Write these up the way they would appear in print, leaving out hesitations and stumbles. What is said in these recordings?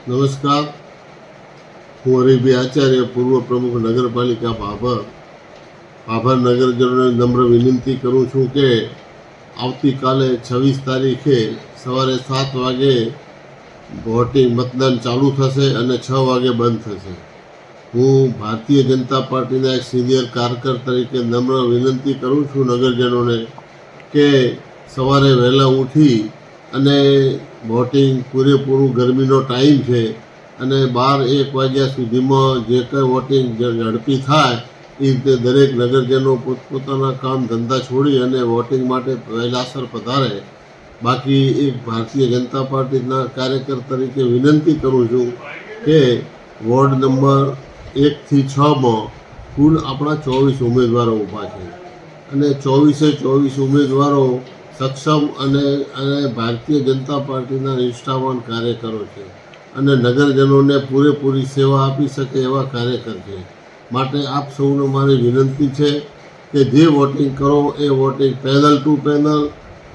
નમસ્કાર, હું હરિભાઈ આચાર્ય, પૂર્વ પ્રમુખ નગરપાલિકા ભાભર નગરજનોને નમ્ર વિનંતી કરું છું કે આવતીકાલે 26 તારીખે સવારે 7 વાગે વોટિંગ મતદાન ચાલુ થશે અને 6 વાગે બંધ થશે. હું ભારતીય જનતા પાર્ટીના એક સિનિયર કાર્યકર તરીકે નમ્ર વિનંતી કરું છું નગરજનોને કે સવારે વહેલા ઉઠી અને વોટિંગ પૂરેપૂરું ગરમીનો ટાઈમ છે અને 12-1 વાગ્યા સુધીમાં જે કંઈ વોટિંગ ઝડપી થાય એ રીતે દરેક નગરજનો પોતપોતાના કામ ધંધા છોડી અને વોટિંગ માટે વહેલાસર પધારે. બાકી એક ભારતીય જનતા પાર્ટીના કાર્યકર તરીકે વિનંતી કરું છું કે વોર્ડ નંબર 1 થી 6માં કુલ આપણા 24 ઉમેદવારો ઊભા છે અને 24 ઉમેદવારો સક્ષમ અને ભારતીય જનતા પાર્ટીના નિષ્ઠાવાન કાર્યકરો છે અને નગરજનોને પૂરેપૂરી સેવા આપી શકે એવા કાર્યકર છે. માટે આપ સૌને મારી વિનંતી છે કે જે વોટિંગ કરો એ વોટિંગ પેનલ ટુ પેનલ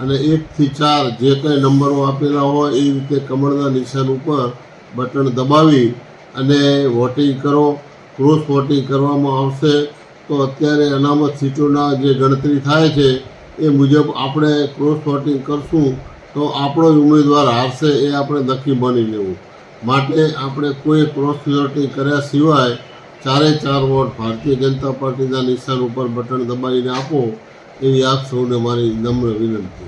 અને 1 થી 4 જે કંઈ નંબરો આપેલા હોય એ રીતે કમળના નિશાન ઉપર બટન દબાવી અને વોટિંગ કરો. ક્રોસ વોટિંગ કરવામાં આવશે તો અત્યારે અનામત સીટોના જે ગણતરી થાય છે એ મુજબ આપણે ક્રોસ વોટિંગ કરશું તો આપણો જ ઉમેદવાર હારશે એ આપણે નક્કી માની લેવું. માટે આપણે કોઈ ક્રોસ વોટિંગ કર્યા સિવાય 4 વોટ ભારતીય જનતા પાર્ટીના નિશાન ઉપર બટન દબાવીને આપો એવી આપ સૌને મારી નમ્ર વિનંતી.